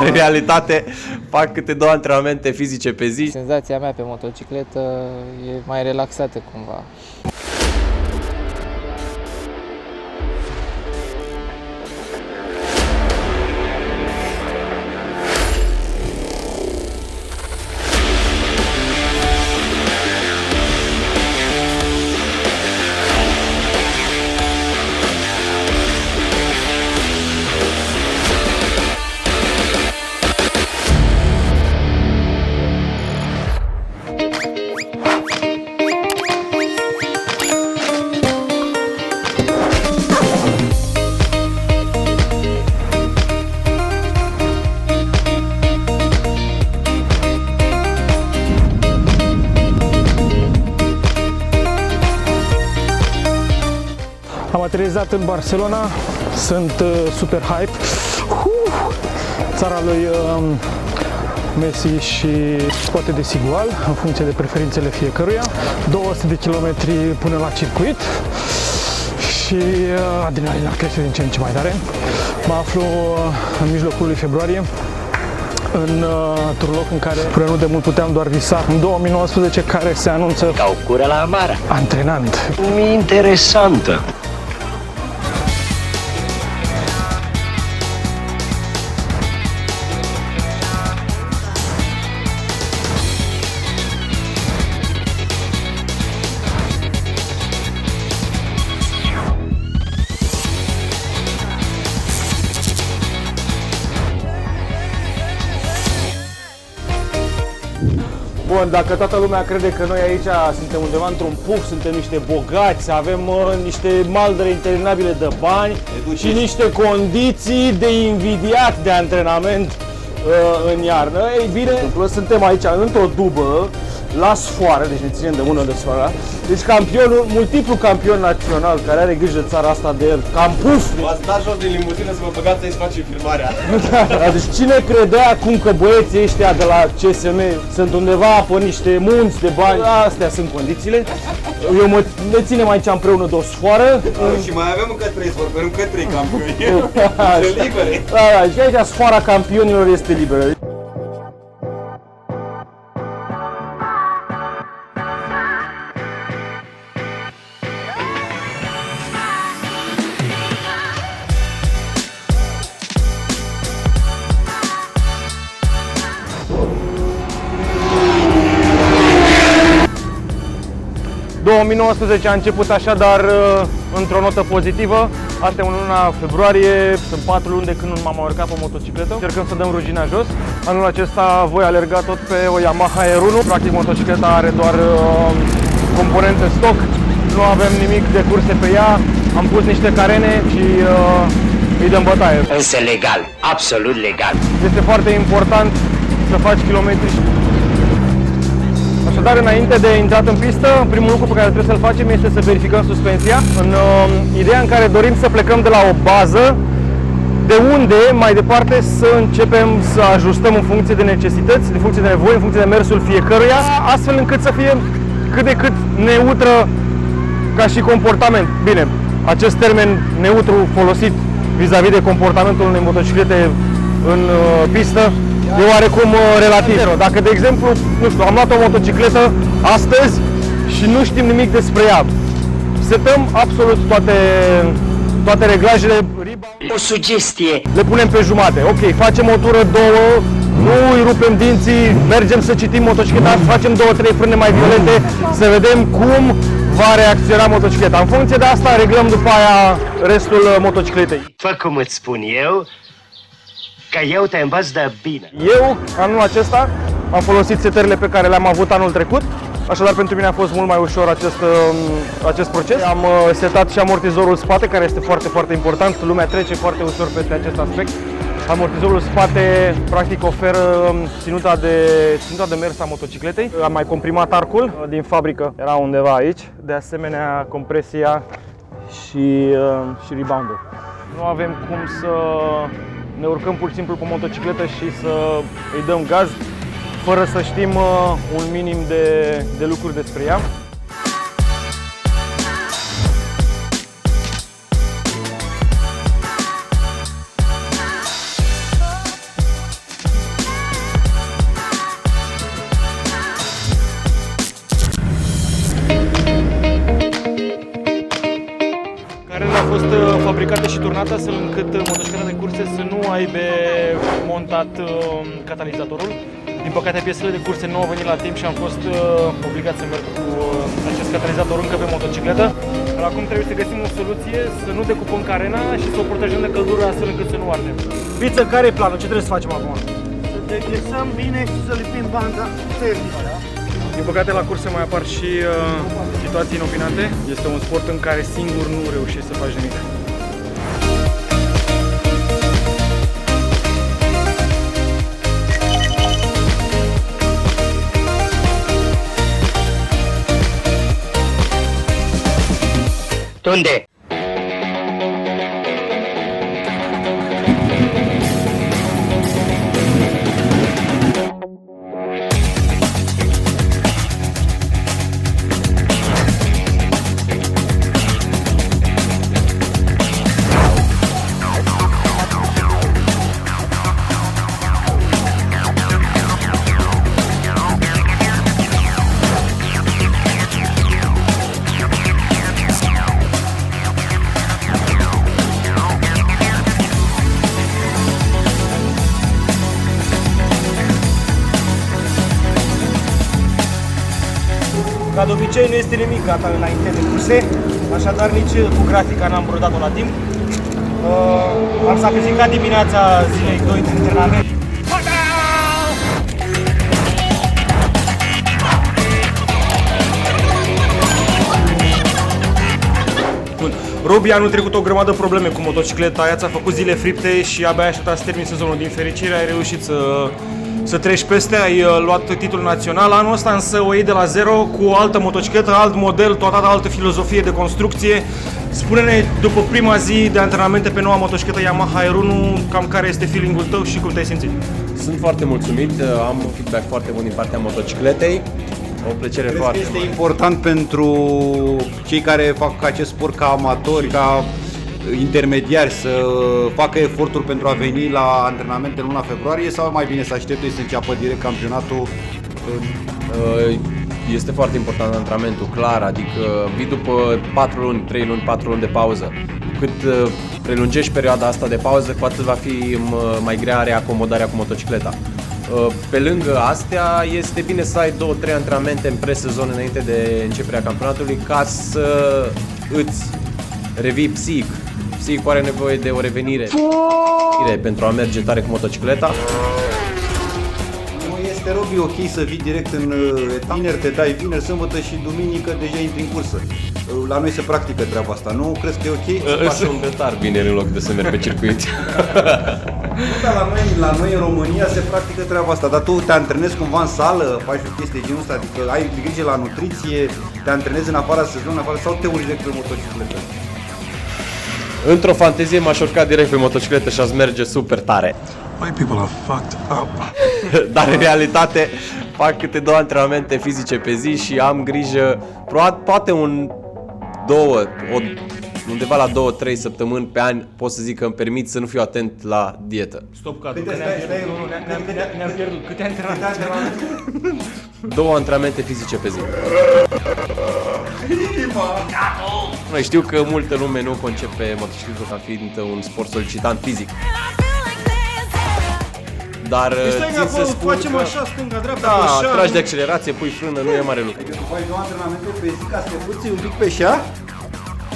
În realitate fac câte 2 antrenamente fizice pe zi. Senzația mea pe motocicletă e mai relaxată cumva. Am aterizat în Barcelona, sunt super hype. Țara lui Messi și poate desigual, în funcție de preferințele fiecăruia. 200 de kilometri până la circuit și adrenalina crește din ce în ce mai tare. Mă aflu în mijlocul lui februarie, într-un loc în care până nu de mult puteam doar visa. În 2019 care se anunță ca o cură la amară. Antrenant. Interesantă. Bun, dacă toată lumea crede că noi aici suntem undeva într-un puf, suntem niște bogați, avem niște maldere interminabile de bani și niște condiții de invidiat de antrenament în iarnă, ei bine, suntem aici într-o dubă, la sfoară, deci ne ținem de mână de sfoară. Deci campionul, multiplu campion național care are grijă de țara asta de el, cam puf. V-ați dat jos din limuzină să vă băgați aici să facem filmarea. Deci cine credea acum că băieții ăștia de la CSM sunt undeva pe niște munți de bani, astea sunt condițiile. Ne ținem aici împreună de o sfoară. Și mai avem încă 3 sfori, încă 3 campioni. Sunt libere. Da, și aici sfoara campionilor este liberă. ...2019 a început așadar într-o notă pozitivă. Asta e în luna februarie, sunt 4 luni de când nu m-am urcat pe motocicletă. Încercăm să dăm rugina jos. Anul acesta voi alerga tot pe o Yamaha R1. Practic motocicleta are doar componente stock. Nu avem nimic de curse pe ea. Am pus niște carene și îi dăm bătaie. Însă legal, absolut legal. Este foarte important să faci kilometri. Așadar, înainte de intrat în pistă, primul lucru pe care trebuie să-l facem este să verificăm suspensia. În ideea în care dorim să plecăm de la o bază, de unde mai departe să începem să ajustăm în funcție de necesități, în funcție de nevoi, în funcție de mersul fiecăruia, astfel încât să fie cât de cât neutră ca și comportament. Bine, acest termen neutru folosit vis-a-vis de comportamentul unei motociclete în pistă e oarecum relativ. Dacă, de exemplu, nu știu, am luat o motocicletă astăzi și nu știm nimic despre ea, setăm absolut toate reglajele, O sugestie. le punem pe jumate. Ok, facem o tură, 2, nu îi rupem dinții, mergem să citim motocicleta, facem 2-3 frâne mai violente, să vedem cum va reacționa motocicleta. În funcție de asta reglăm după aia restul motocicletei. Fă cum îți spun eu, că eu te învăț de bine. Eu, anul acesta, am folosit setările pe care le-am avut anul trecut, așadar pentru mine a fost mult mai ușor acest proces. Am setat și amortizorul spate, care este foarte, foarte important. Lumea trece foarte ușor peste acest aspect. Amortizorul spate practic oferă ținuta de mers a motocicletei. Am mai comprimat arcul din fabrică, era undeva aici. De asemenea, compresia și rebound-ul. Nu avem cum să ne urcăm pur și simplu pe motocicletă și să îi dăm gaz fără să știm un minim de lucruri despre ea. încât motocicleta de curse să nu aibă montat catalizatorul. Din păcate, piesele de curse nu au venit la timp și am fost obligat să merg cu acest catalizator încă pe motocicletă. Dar acum trebuie să găsim o soluție, să nu decupăm carena și să o protejăm de căldură astfel încât să nu ardem. Piță, care e planul? Ce trebuie să facem acum? Să degresăm bine și să lipim banda termică. Din păcate, la curse mai apar și situații inopinate. Este un sport în care singur nu reușești să faci nimic. Tunde? Ca de obicei nu este nimic gata înainte de curse, așadar nici cu grafica n-am brodat-o la timp. Am sacrificat dimineața zilei 2 de antrenament. Robi anul trecut o grămadă de probleme cu motocicleta aia, ți-a făcut zile fripte și abia ai așteptat să termini sezonul. Din fericire ai reușit să treci peste, ai luat titlul național. Anul ăsta însă o iei de la zero cu o altă motocicletă, alt model, toată altă filozofie de construcție. Spune-ne, după prima zi de antrenamente pe noua motocicletă Yamaha R1, cam care este feeling-ul tău și cum te-ai simțit? Sunt foarte mulțumit, am un feedback foarte bun din partea motocicletei. O plăcere foarte Este mare. important pentru cei care fac acest sport ca amatori, ca intermediari, să facă eforturi pentru a veni la antrenamente în luna februarie sau mai bine să aștepte să înceapă direct campionatul? Este foarte important antrenamentul, clar, adică vii după 4 luni, 3 luni, 4 luni de pauză. Cu cât prelungești perioada asta de pauză, cu atât va fi mai grea reacomodarea cu motocicleta. Pe lângă astea, este bine să ai 2-3 antrenamente în presezon înainte de începerea campionatului ca să îți revii psihic. Psihicul are nevoie de o revenire pentru a merge tare cu motocicleta. Nu este, Robi, ok să vii direct în vineri, te dai vineri, sâmbătă și duminică deja intri în cursă. La noi se practică treaba asta, nu? Crezi că e ok? Faci un grătar vineri în loc de să mergi pe circuit. Dar la noi în România se practică treaba asta, dar tu te antrenezi cumva în sală, faci o chestie de genul ăsta, adică ai grijă la nutriție, te antrenezi în afara sezonului, sau te urci direct pe motocicletă? Într-o fantezie m-aș urca direct pe motocicletă și aș merge super tare. White people are fucked up. Dar în realitate fac câte 2 antrenamente fizice pe zi și am grijă, poate undeva la 2-3 săptămâni pe an pot să zic că îmi permit să nu fiu atent la dietă. Stop, Cadu, că ne-am pierdut. Câte antrenamente? 2 antrenamente fizice pe zi. Noi știu că multă lume nu concepe motocicletul ca fiind un sport solicitant fizic. Dar țin să spun facem că așa, stânga, dreapta, da, așa. tragi de accelerație, pui frână, nu e mare lucru. Adică tu faci 2 antrenamente pe zi ca să te puți un pic pe șa?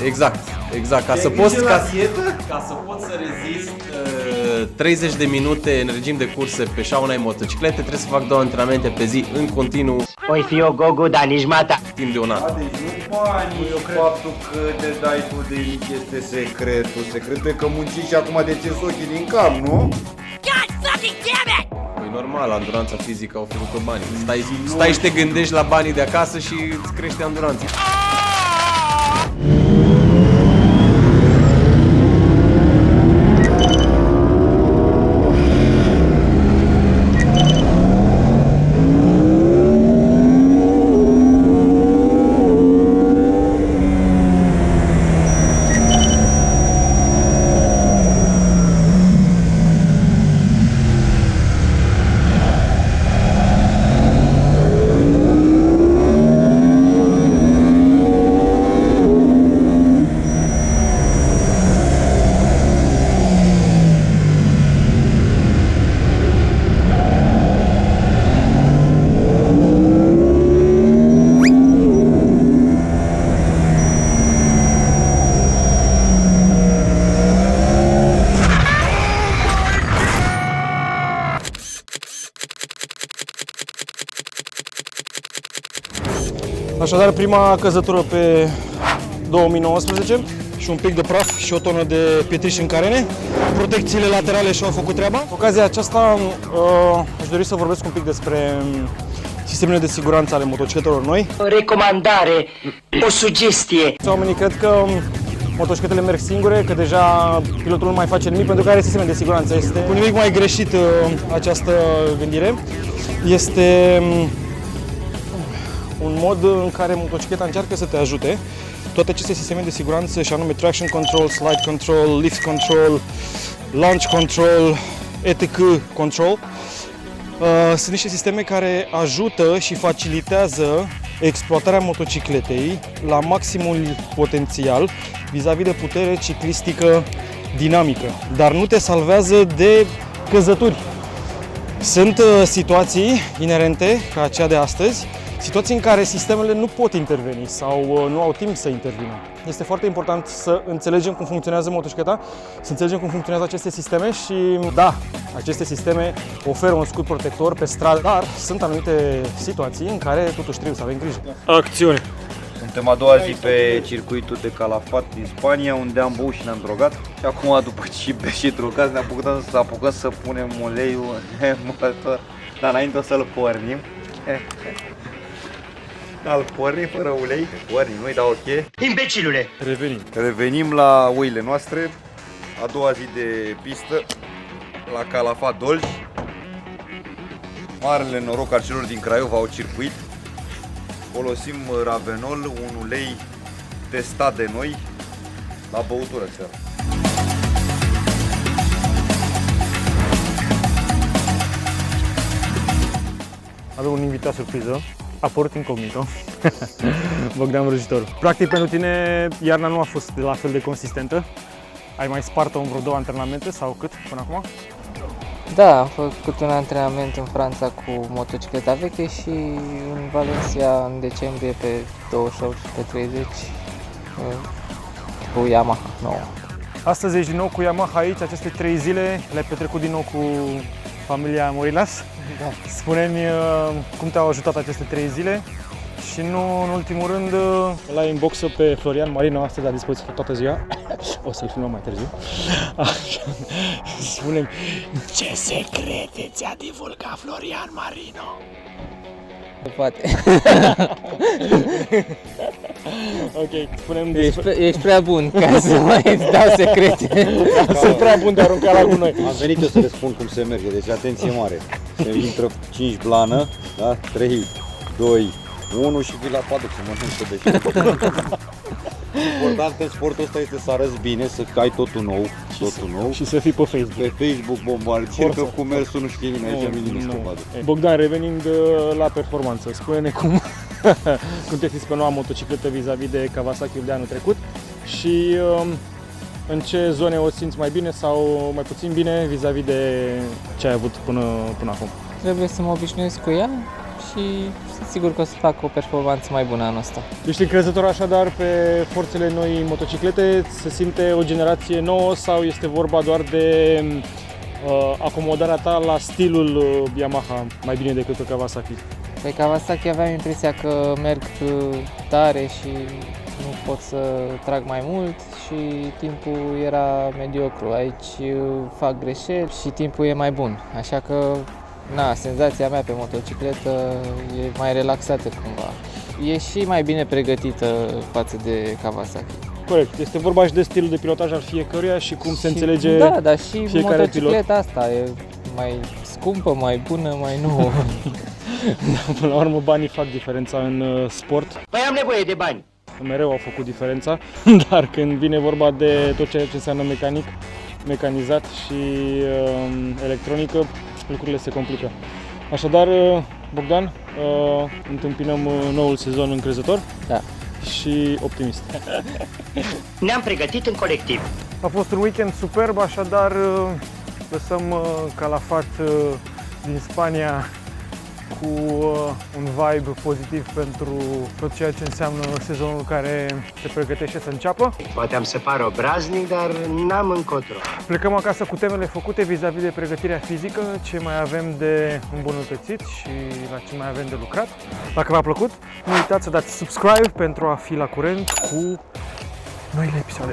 Exact. Ca să pot să rezist 30 de minute în regim de curse pe șa unei motociclete, trebuie să fac 2 antrenamente pe zi în continuu. Oi fi o gogu, dar nici mata. Timp de un an. Deci nu banii, faptul că te dai tu de mic este secretul. Secretul e că muncești și acum de țins ochii din cap, nu? Păi normal, anduranța fizică au făcut banii. Stai și te gândești la banii de acasă și îți crește anduranța. Așadar, prima căzătură pe 2019 și un pic de praf și o tonă de pietriș în carene. Protecțiile laterale și-au făcut treaba. Cu ocazia aceasta aș dori să vorbesc un pic despre sistemele de siguranță ale motocicletelor noi. O recomandare, o sugestie. Oamenii cred că motocicletele merg singure, că deja pilotul nu mai face nimic pentru că are sisteme de siguranță. Este cu nimic mai greșit această gândire. Este un mod în care motocicleta încearcă să te ajute. Toate aceste sisteme de siguranță, și anume traction control, slide control, lift control, launch control, etc. control, sunt niște sisteme care ajută și facilitează exploatarea motocicletei la maximul potențial vis-a-vis de putere ciclistică dinamică, dar nu te salvează de căzături. Sunt situații inerente, ca aceea de astăzi, situații în care sistemele nu pot interveni sau nu au timp să intervină. Este foarte important să înțelegem cum funcționează motocicleta, să înțelegem cum funcționează aceste sisteme și da, aceste sisteme oferă un scut protector pe stradă, dar sunt anumite situații în care totuși trebuie să avem grijă. Acțiune! Suntem a doua zi pe circuitul de Calafat din Spania, unde am băut și ne-am drogat. Și acum, după ce bem și drogați, ne apucăm să punem uleiul în motor. Dar înainte o să-l pornim. Îl pornim fără ulei. Pornim, nu-i dau ok. Imbecilule! Revenim la oile noastre. A doua zi de pistă la Calafat Dolj. Marele noroc al celor din Craiova au circuit. Folosim Ravenol, un ulei testat de noi la băutură seara. Avem un invitat surpriză, apărut incognito, Bogdan Vrăjitor. Practic pentru tine iarna nu a fost la fel de consistentă. Ai mai spart-o în vreo 2 antrenamente sau cât până acum? Da, am făcut un antrenament în Franța cu motocicleta veche și în Valencia în decembrie pe 28 și pe 30 cu Yamaha nouă. Astăzi ești din nou cu Yamaha aici, aceste 3 zile le-ai petrecut din nou cu familia Morilas. Da. Spune-mi cum te-au ajutat aceste 3 zile și nu în ultimul rând îl ai în boxă pe Florian Marino astăzi la dispoziție toată ziua. O să-l filmăm mai târziu. Așa. Spune-mi, ce secrete ți-a divulgat Florian Marino? Nu poate. Ok, spune-mi Ești prea bun ca să mai îți dau secrete. Sunt prea bun de aruncat la gunoi. Am venit eu să le spun cum se merge, deci atenție mare. Se intră 5 blană, da? 3, 2, 1 și vii la padoc să mănânci de important în sportul ăsta este să arăți bine, să ai totul nou, Și să fii pe Facebook. Pe Facebook bombardier, că cu mersul nu știe nimeni, aici nimeni nu scăpadă. Bogdan, revenind la performanță, spune-ne cum te simți pe noua motocicletă vis-a-vis de Kawasaki de anul trecut și în ce zone o simți mai bine sau mai puțin bine vis-a-vis de ce ai avut până acum? Trebuie să mă obișnuiesc cu ea și sunt sigur că o să fac o performanță mai bună anul ăsta. Ești încrezător așadar pe forțele noi motociclete? Se simte o generație nouă sau este vorba doar de acomodarea ta la stilul Yamaha mai bine decât pe Kawasaki? Pe Kawasaki aveam impresia că merg tare și nu pot să trag mai mult și timpul era mediocru. Aici fac greșeli și timpul e mai bun, așa că senzația mea pe motocicletă e mai relaxată cumva. E și mai bine pregătită față de Kawasaki. Corect, este vorba și de stilul de pilotaj al fiecăruia și cum se înțelege Da, dar și fiecare motocicleta pilot. asta e mai scumpă, mai bună, mai nouă. Până la urmă banii fac diferența în sport. Păi am nevoie de bani. Mereu au făcut diferența, dar când vine vorba de tot ceea ce înseamnă mecanizat și electronică, lucrurile se complică. Așadar, Bogdan, întâmpinăm noul sezon încrezător Da. și optimist. Ne-am pregătit în colectiv. A fost un weekend superb, așadar lăsăm Calafat din Spania cu un vibe pozitiv pentru tot ceea ce înseamnă sezonul care se pregătește să înceapă. Poate am să par obraznic, dar n-am încotro. Plecăm acasă cu temele făcute vis-a-vis de pregătirea fizică, ce mai avem de îmbunătățit și la ce mai avem de lucrat. Dacă v-a plăcut, Nu uitați să dați subscribe pentru a fi la curent cu noile episoade.